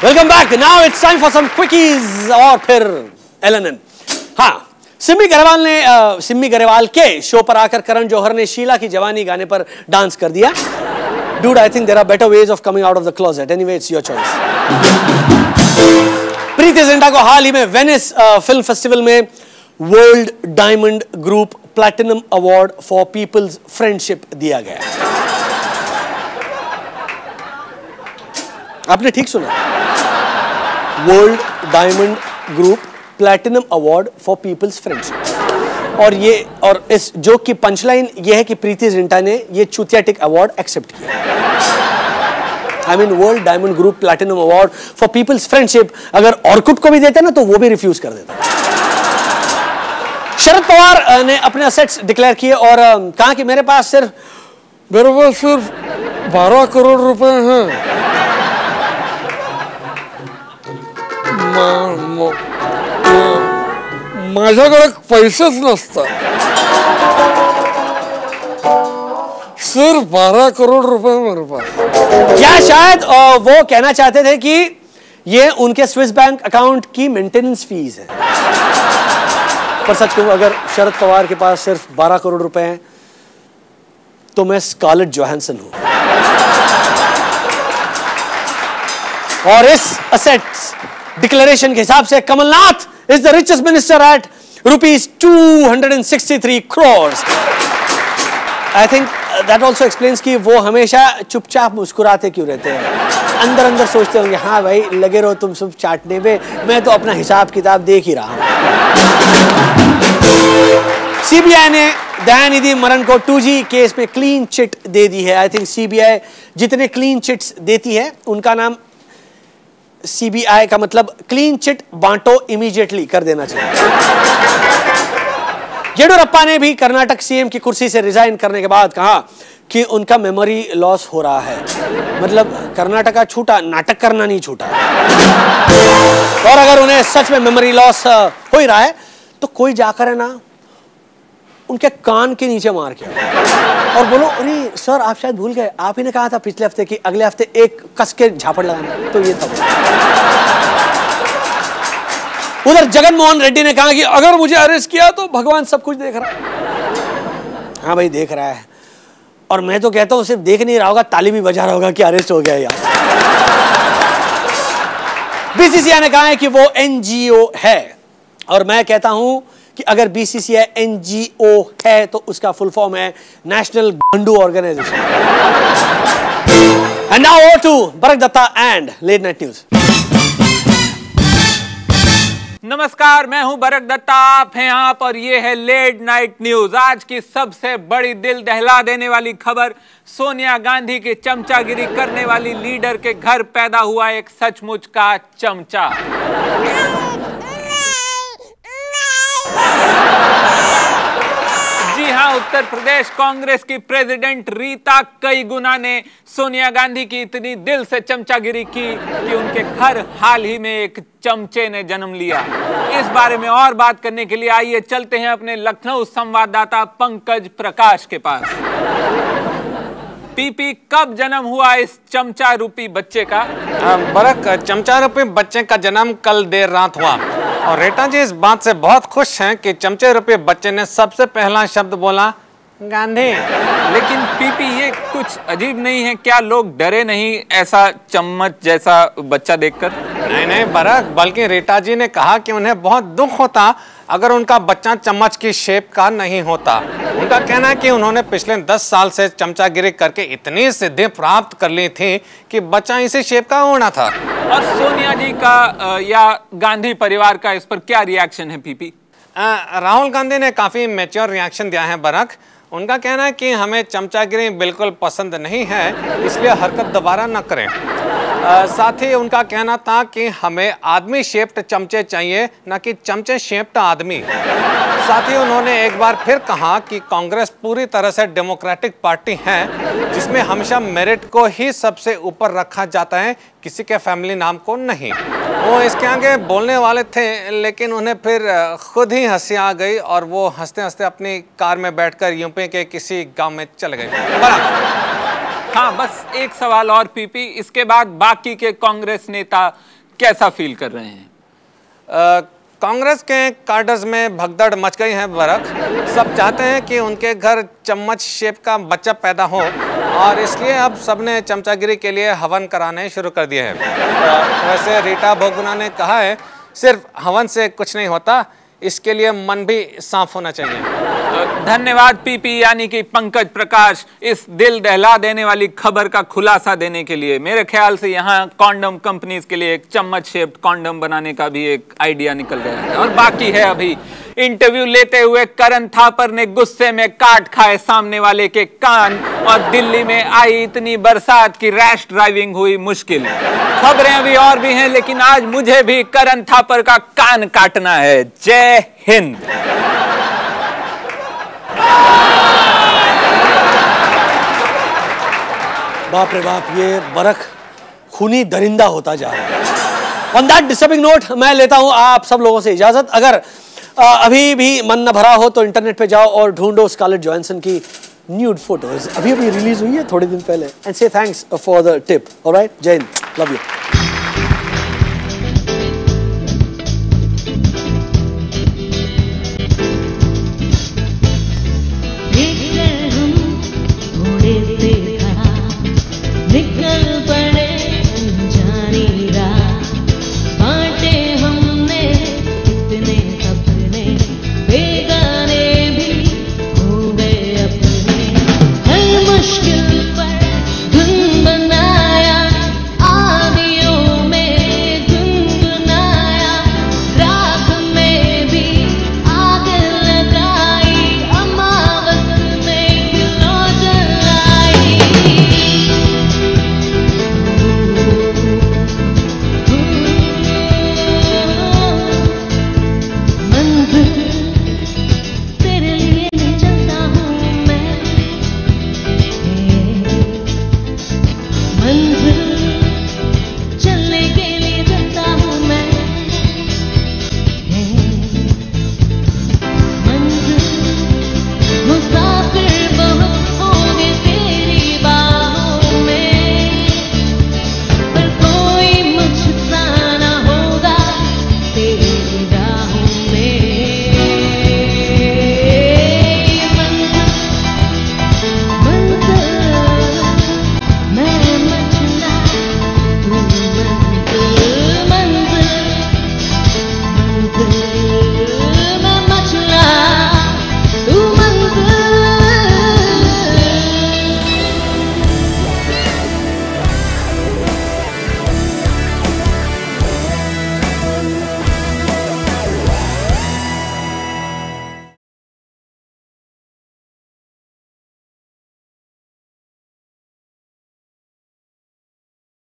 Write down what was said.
Welcome back. Now it's time for some quickies और फिर एलएनएन। हाँ, सिमी ग्रेवाल के शो पर आकर करण जौहर ने शीला की जवानी गाने पर डांस कर दिया। Dude, I think there are better ways of coming out of the closet. Anyway, it's your choice. Preity Zinta को हाल ही में वेनिस फिल्म फेस्टिवल में world diamond group platinum award for people's friendship दिया गया। आपने ठीक सुना, world diamond group platinum award for people's friendship. और इस जोक की पंचलाइन यह है कि प्रीति जिंटा ने यह चूतियाटिक अवार्ड एक्सेप्ट किया। I mean, world diamond group platinum award for people's friendship अगर ऑर्कुट को भी देते ना तो वो भी रिफ्यूज कर देता। शरद पवार ने अपने असेट्स डिक्लेयर किए और कहा कि मेरे पास सिर्फ 12 करोड़ रुपए हैं। माझ्याकडे पैसेच नसतात, सिर्फ 12 करोड़ रुपए मेरे पास। या शायद वो कहना चाहते थे कि ये उनके स्विस बैंक अकाउंट की मेंटेनेंस फीस है। पर सच कहूं, अगर शरद पवार के पास सिर्फ 12 करोड़ रुपए हैं तो मैं स्कारलेट जोहानसन हूं। और इस असेट्स डिक्लेरेशन के हिसाब से Kamal Nath is the richest minister at rupees 263 crores. I think that also explains कि वो हमेशा चुपचाप मुस्कुराते क्यों रहते हैं। अंदर अंदर सोचते होंगे, हाँ भाई लगे रहो तुम सब चाटने पे, मैं तो अपना हिसाब किताब देख ही रहा हूं। सीबीआई ने दयानिधि मरन को 2G केस में क्लीन चिट दे दी है। आई थिंक सीबीआई जितने क्लीन चिट्स देती है उनका नाम सीबीआई का मतलब क्लीन चिट बांटो इमीडिएटली कर देना चाहिए। येडियुरप्पा ने भी कर्नाटक सीएम की कुर्सी से रिजाइन करने के बाद कहा कि उनका मेमोरी लॉस हो रहा है। मतलब कर्नाटका छूटा, नाटक करना नहीं छूटा। और अगर उन्हें सच में मेमोरी लॉस हो ही रहा है तो कोई जाकर है ना उनके कान के नीचे मार के और बोलो, अरे सर आप शायद भूल गए, आप ही ने कहा था पिछले हफ्ते कि अगले हफ्ते एक कस के झापड़ लगाना। तो ये था। उधर जगन मोहन रेड्डी ने कहा कि अगर मुझे अरेस्ट किया तो भगवान सब कुछ देख रहा है। हाँ भाई देख रहा है, और मैं तो कहता हूं सिर्फ देख नहीं रहा होगा, ताली भी बजा रहा होगा कि अरेस्ट हो गया यार। बीसीसीआई ने कहा है कि वो एनजीओ है, और मैं कहता हूं कि अगर बीसीसीआई एनजीओ है तो उसका फुल फॉर्म है नेशनल गंडू organisation. And now over to Barak Dutta and late night news. नमस्कार, मैं हूं बरक दत्ता, आप हैं आप और ये है लेट नाइट न्यूज। आज की सबसे बड़ी दिल दहला देने वाली खबर, सोनिया गांधी की चमचागिरी करने वाली लीडर के घर पैदा हुआ एक सचमुच का चमचा। जी हां, उत्तर प्रदेश कांग्रेस की प्रेसिडेंट रीता कई गुना ने सोनिया गांधी की इतनी दिल से चमचागिरी की कि उनके घर हाल ही में एक चमचे ने जन्म लिया। इस बारे में और बात करने के लिए आइए चलते हैं अपने लखनऊ संवाददाता पंकज प्रकाश के पास। पीपी, कब जन्म हुआ इस चमचा रूपी बच्चे का? बरक, चमचा रूपी बच्चे का जन्म कल देर रात हुआ और रेटा जी इस बात से बहुत खुश हैं कि चमचे रूपी बच्चे ने सबसे पहला शब्द बोला गांधी। लेकिन पीपी, ये कुछ अजीब नहीं है क्या? लोग डरे नहीं ऐसा चम्मच जैसा बच्चा देखकर? नहीं बरक, बल्कि रीटा जी ने कहा कि उन्हें बहुत दुख होता अगर उनका बच्चा चम्मच की शेप का नहीं होता। उनका कहना है कि उन्होंने पिछले 10 साल से चमचागिरी करके इतनी सिद्धि प्राप्त कर ली थी कि बच्चा इसी शेप का होना था। और सोनिया जी का या गांधी परिवार का इस पर क्या रिएक्शन है पीपी? राहुल गांधी ने काफी मैच्योर रिएक्शन दिया है बरक। उनका कहना है कि हमें चमचागिरी बिल्कुल पसंद नहीं है, इसलिए हरकत दोबारा न करें। साथ ही उनका कहना था कि हमें आदमी शेप्ड चमचे चाहिए, न कि चमचे शेप्ड आदमी। साथ ही उन्होंने एक बार फिर कहा कि कांग्रेस पूरी तरह से डेमोक्रेटिक पार्टी है जिसमें हमेशा मेरिट को ही सबसे ऊपर रखा जाता है, किसी के फैमिली नाम को नहीं। वो इसके आगे बोलने वाले थे लेकिन उन्हें फिर खुद ही हंसी आ गई और वो हंसते हंसते अपनी कार में बैठकर यूपी के किसी गांव में चले गए। हाँ, बस एक सवाल और पीपी, इसके बाद बाकी के कांग्रेस नेता कैसा फील कर रहे हैं? कांग्रेस के कार्डर्स में भगदड़ मच गई है बरक। सब चाहते हैं कि उनके घर चम्मच शेप का बच्चा पैदा हो और इसलिए अब सबने चमचागिरी के लिए हवन कराने शुरू कर दिए हैं। वैसे रीटा बहुगुणा ने कहा है सिर्फ हवन से कुछ नहीं होता, इसके लिए मन भी साफ होना चाहिए। धन्यवाद पीपी, यानी कि पंकज प्रकाश, इस दिल दहला देने वाली खबर का खुलासा देने के लिए। मेरे ख्याल से यहाँ कॉन्डम कंपनीज के लिए एक चम्मच शेप्ड कॉन्डम बनाने का भी एक आइडिया निकल गया है। और बाकी है अभी इंटरव्यू लेते हुए करण थापर ने गुस्से में काट खाए सामने वाले के कान, और दिल्ली में आई इतनी बरसात की रैश ड्राइविंग हुई मुश्किल। खबरें अभी और भी हैं, लेकिन आज मुझे भी करण थापर का कान काटना है। जय हिंद। बाप रे बाप, ये बरख खूनी दरिंदा होता जा रहा है। ऑन दैट डिस्टर्बिंग नोट मैं लेता हूं आप सब लोगों से इजाजत। अगर अभी भी मन न भरा हो तो इंटरनेट पे जाओ और ढूंढो स्कारलेट जॉहानसन की न्यूड फोटोज, अभी रिलीज हुई है थोड़े दिन पहले, एंड से thanks for the tip. Alright, जय हिंद, लव यू।